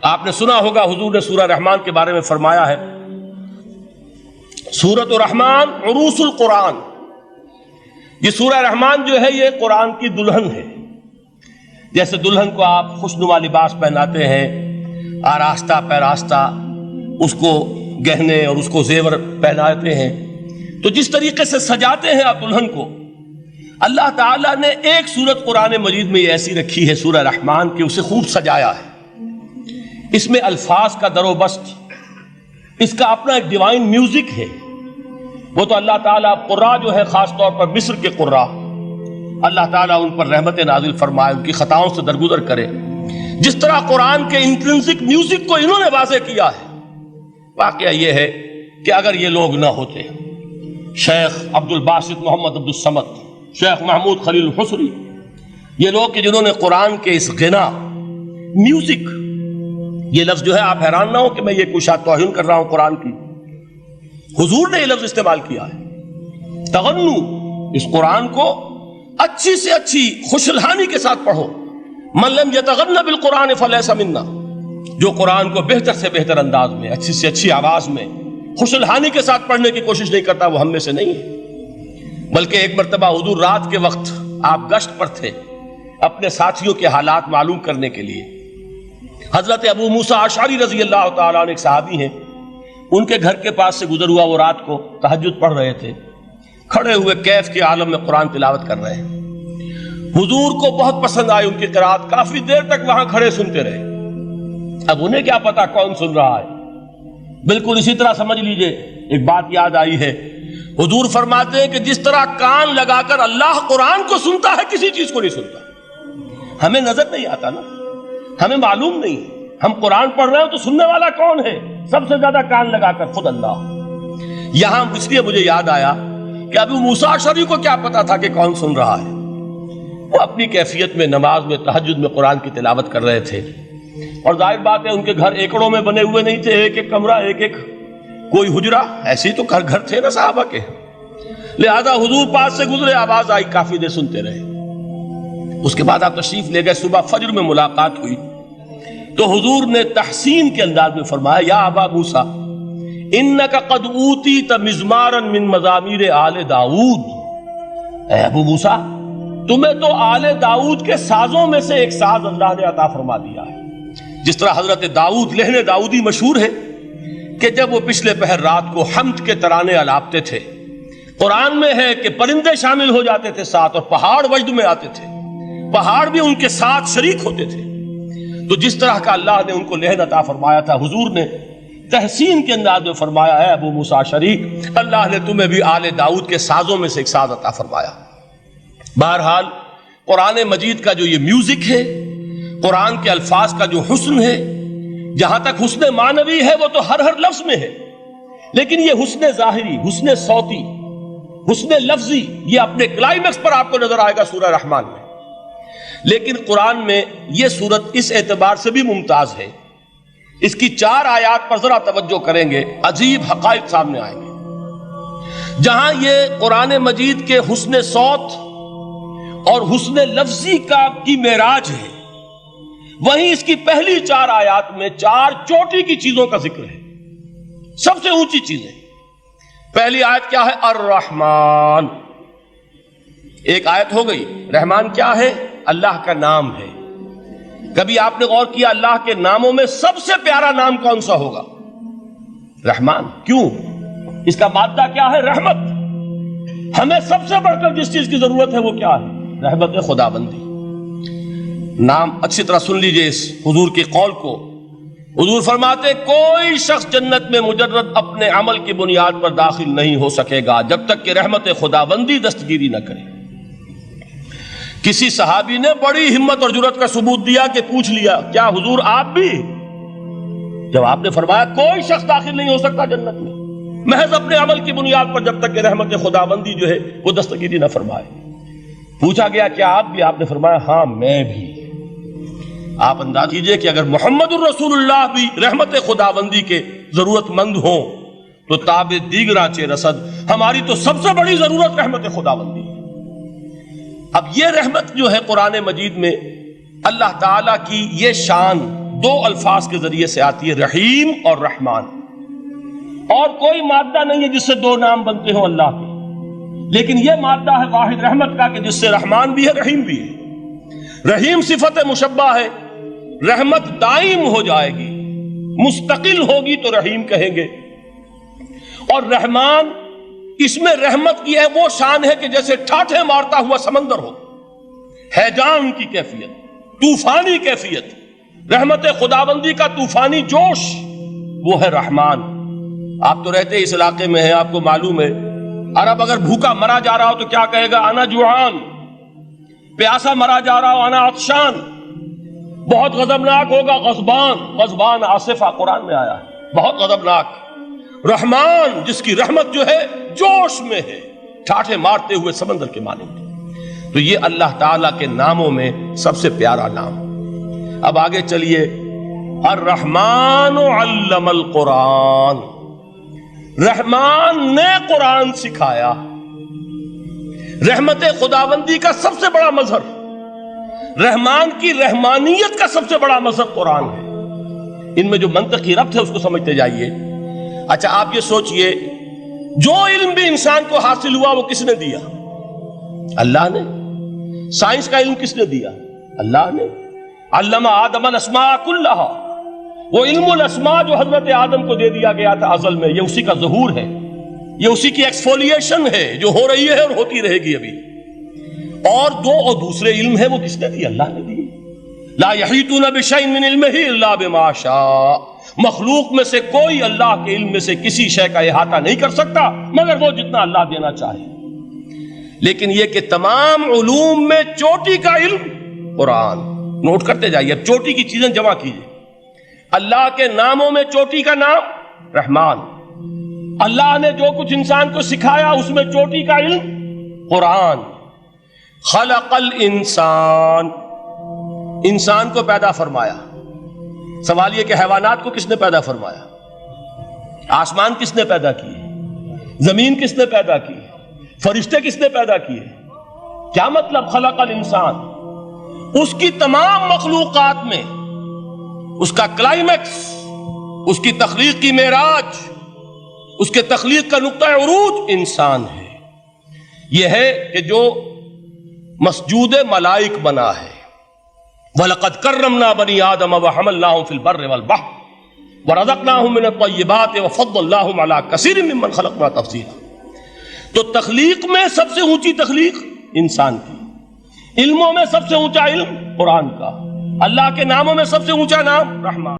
آپ نے سنا ہوگا حضور نے سورہ رحمان کے بارے میں فرمایا ہے، سورۃ الرحمن عروس القرآن، یہ سورہ رحمان جو ہے یہ قرآن کی دلہن ہے۔ جیسے دلہن کو آپ خوشنما لباس پہناتے ہیں، آراستہ پیراستہ اس کو گہنے اور اس کو زیور پہناتے ہیں، تو جس طریقے سے سجاتے ہیں آپ دلہن کو، اللہ تعالیٰ نے ایک سورت قرآن مجید میں یہ ایسی رکھی ہے سورہ رحمان کہ اسے خوب سجایا ہے۔ اس میں الفاظ کا در و بست، اس کا اپنا ایک ڈیوائن میوزک ہے۔ وہ تو اللہ تعالیٰ قراء جو ہے، خاص طور پر مصر کے قراء، اللہ تعالیٰ ان پر رحمت نازل فرمائے، ان کی خطاؤں سے درگزر کرے۔ جس طرح قرآن کے انٹرنسک میوزک کو انہوں نے واضح کیا ہے، واقعہ یہ ہے کہ اگر یہ لوگ نہ ہوتے، شیخ عبد الباسط محمد عبد الصمد، شیخ محمود خلیل الحصری، یہ لوگ کہ جنہوں نے قرآن کے اس غنا میوزک، یہ لفظ جو ہے آپ حیران نہ ہو کہ میں یہ کوئی شاید توہین کر رہا ہوں قرآن کی، حضور نے یہ لفظ استعمال کیا ہے، تغنو، اس قرآن کو اچھی سے اچھی خوشلہانی کے ساتھ پڑھو۔ من لم یتغن بالقرآن فلیس منا، جو قرآن کو بہتر سے بہتر انداز میں، اچھی سے اچھی آواز میں، خوشلہانی کے ساتھ پڑھنے کی کوشش نہیں کرتا، وہ ہم میں سے نہیں ہے۔ بلکہ ایک مرتبہ حضور رات کے وقت آپ گشت پر تھے اپنے ساتھیوں کے حالات معلوم کرنے کے لیے۔ حضرت ابو موسیٰ اشعری رضی اللہ تعالیٰ عنہ ایک صحابی ہیں، ان کے گھر کے پاس سے گزر ہوا، وہ رات کو تہجد پڑھ رہے تھے، کھڑے ہوئے کیف کے عالم میں قرآن تلاوت کر رہے ہیں۔ حضور کو بہت پسند آئی ان کی قرات، کافی دیر تک وہاں کھڑے سنتے رہے۔ اب انہیں کیا پتا کون سن رہا ہے، بالکل اسی طرح سمجھ لیجئے ایک بات یاد آئی ہے، حضور فرماتے ہیں کہ جس طرح کان لگا کر اللہ قرآن کو سنتا ہے، کسی چیز کو نہیں سنتا۔ ہمیں نظر نہیں آتا نا، ہمیں معلوم نہیں، ہم قرآن پڑھ رہے ہیں تو سننے والا کون ہے؟ سب سے زیادہ کان لگا کر خود اللہ۔ یہاں اس لیے مجھے یاد آیا کہ ابو موسیٰ اشعری کو کیا پتا تھا کہ کون سن رہا ہے؟ وہ اپنی کیفیت میں نماز میں تہجد میں قرآن کی تلاوت کر رہے تھے، اور ظاہر بات ہے ان کے گھر ایکڑوں میں بنے ہوئے نہیں تھے، ایک ایک کمرہ، ایک ایک کوئی حجرہ، ایسے ہی تو گھر تھے نا صحابہ کے، لہذا حضور پاس سے گزرے، آواز آئی، کافی دیر سنتے رہے۔ اس کے بعد آپ تشریف لے گئے، صبح فجر میں ملاقات ہوئی تو حضور نے تحسین کے انداز میں فرمایا، یا ابا موسیٰ انک قد اوتیت مزمارا من مزامیر آل داؤد، اے ابو موسیٰ تمہیں تو آل داؤد کے سازوں میں سے ایک ساز اللہ نے عطا فرما دیا ہے۔ جس طرح حضرت داؤد، لہن داؤدی مشہور ہے کہ جب وہ پچھلے پہر رات کو حمد کے ترانے الاپتے تھے، قرآن میں ہے کہ پرندے شامل ہو جاتے تھے ساتھ، اور پہاڑ وجد میں آتے تھے، پہاڑ بھی ان کے ساتھ شریک ہوتے تھے۔ تو جس طرح کا اللہ نے ان کو لہن عطا فرمایا تھا، حضور نے تحسین کے انداز میں فرمایا، ہے ابو موسیٰ اشعری، اللہ نے تمہیں بھی آل داؤد کے سازوں میں سے ایک ساز عطا فرمایا۔ بہرحال قرآن مجید کا جو یہ میوزک ہے، قرآن کے الفاظ کا جو حسن ہے، جہاں تک حسن معنوی ہے وہ تو ہر لفظ میں ہے، لیکن یہ حسن ظاہری، حسن صوتی، حسن لفظی، یہ اپنے کلائمیکس پر آپ کو نظر آئے گا سورہ رحمان میں۔ لیکن قرآن میں یہ سورت اس اعتبار سے بھی ممتاز ہے، اس کی 4 آیات پر ذرا توجہ کریں گے، عجیب حقائق سامنے آئیں گے۔ جہاں یہ قرآن مجید کے حسن صوت اور حسن لفظی کی معراج ہے، وہیں اس کی پہلی 4 آیات میں 4 چوٹی کی چیزوں کا ذکر ہے، سب سے اونچی چیزیں۔ پہلی آیت کیا ہے؟ الرحمن، ایک آیت ہو گئی۔ رحمان کیا ہے؟ اللہ کا نام ہے۔ کبھی آپ نے غور کیا اللہ کے ناموں میں سب سے پیارا نام کون سا ہوگا؟ رحمان۔ کیوں؟ اس کا مادہ کیا ہے؟ رحمت۔ ہمیں سب سے بڑھ کر جس چیز کی ضرورت ہے وہ کیا ہے؟ رحمت خداوندی۔ نام اچھی طرح سن لیجئے اس حضور کے قول کو۔ حضور فرماتے کوئی شخص جنت میں مجرد اپنے عمل کی بنیاد پر داخل نہیں ہو سکے گا جب تک کہ رحمت خداوندی دستگیری نہ کرے۔ کسی صحابی نے بڑی ہمت اور جرأت کا ثبوت دیا کہ پوچھ لیا، کیا حضور آپ بھی؟ جب آپ نے فرمایا کوئی شخص داخل نہیں ہو سکتا جنت میں محض اپنے عمل کی بنیاد پر جب تک کہ رحمت خداوندی جو ہے وہ دستگیری نہ فرمائے۔ پوچھا گیا کیا آپ بھی؟ آپ نے فرمایا ہاں میں بھی۔ آپ انداز کیجئے کہ اگر محمد الرسول اللہ بھی رحمت خداوندی کے ضرورت مند ہوں تو تاب دیگراں چہ رسد، ہماری تو سب سے بڑی ضرورت رحمت خداوندی ہے۔ اب یہ رحمت جو ہے قرآن مجید میں اللہ تعالیٰ کی یہ شان دو الفاظ کے ذریعے سے آتی ہے، رحیم اور رحمان، اور کوئی مادہ نہیں ہے جس سے دو نام بنتے ہوں اللہ کے، لیکن یہ مادہ ہے واحد رحمت کا کہ جس سے رحمان بھی ہے رحیم بھی ہے۔ رحیم صفت مشبہ ہے، رحمت دائم ہو جائے گی، مستقل ہوگی تو رحیم کہیں گے، اور رحمان اس میں رحمت کی ہے وہ شان ہے کہ جیسے ٹھاٹھے مارتا ہوا سمندر ہو، ہیجان کی کیفیت، طوفانی کیفیت، رحمت خداوندی کا طوفانی جوش، وہ ہے رحمان۔ آپ تو رہتے اس علاقے میں ہیں، آپ کو معلوم ہے عرب اگر بھوکا مرا جا رہا ہو تو کیا کہے گا؟ انا جوعان۔ پیاسا مرا جا رہا ہو انا عطشان۔ بہت غضبناک ہوگا غضبان، غضبان آصفہ قرآن میں آیا ہے، بہت غضبناک۔ رحمان جس کی رحمت جو ہے جوش میں ہے، ٹھاٹھے مارتے ہوئے سمندر کے مانند۔ تو یہ اللہ تعالیٰ کے ناموں میں سب سے پیارا نام۔ اب آگے چلیے، الرحمن علم القرآن، رحمان نے قرآن سکھایا۔ رحمت خداوندی کا سب سے بڑا مظہر، رحمان کی رحمانیت کا سب سے بڑا مظہر قرآن ہے۔ ان میں جو منطقی ربط ہے اس کو سمجھتے جائیے۔ اچھا آپ یہ سوچئے، جو علم بھی انسان کو حاصل ہوا وہ کس نے دیا؟ اللہ نے۔ سائنس کا علم کس نے دیا؟ اللہ نے۔ علم آدم الاسماء کلہا، وہ علم الاسماء جو حضرت آدم کو دے دیا گیا تھا ازل میں، یہ اسی کا ظہور ہے، یہ اسی کی ایکسفولیشن ہے جو ہو رہی ہے اور ہوتی رہے گی ابھی۔ اور دوسرے علم ہے وہ کس نے دی؟ اللہ نے دی۔ لا یحیطون بشیء من علمہ الا بما شاء، مخلوق میں سے کوئی اللہ کے علم میں سے کسی شے کا احاطہ نہیں کر سکتا مگر وہ جتنا اللہ دینا چاہے۔ لیکن یہ کہ تمام علوم میں چوٹی کا علم قرآن۔ نوٹ کرتے جائیے، اب چوٹی کی چیزیں جمع کیجیے۔ اللہ کے ناموں میں چوٹی کا نام رحمان، اللہ نے جو کچھ انسان کو سکھایا اس میں چوٹی کا علم قرآن۔ خلق الانسان، انسان کو پیدا فرمایا۔ سوال یہ کہ حیوانات کو کس نے پیدا فرمایا؟ آسمان کس نے پیدا کیے؟ زمین کس نے پیدا کی؟ فرشتے کس نے پیدا کیے؟ کیا مطلب خلق الانسان؟ اس کی تمام مخلوقات میں اس کا کلائمیکس، اس کی تخلیق کی معراج، اس کے تخلیق کا نقطہ عروج انسان ہے۔ یہ ہے کہ جو مسجود ملائک بنا ہے۔ وَلَقَدْ كَرَّمْنَا بَنِي آدَمَ وَحَمَلْنَاهُمْ فِي الْبَرِّ وَالْبَحْرِ وَرَزَقْنَاهُمْ مِنَ الطَّيِّبَاتِ وَفَضَّلْنَاهُمْ عَلَى كَثِيرٍ مِّمَّنْ خَلَقْنَا تَفْضِيلًا۔ تو تخلیق میں سب سے اونچی تخلیق انسان کی، علموں میں سب سے اونچا علم قرآن کا، اللہ کے ناموں میں سب سے اونچا نام رحمان۔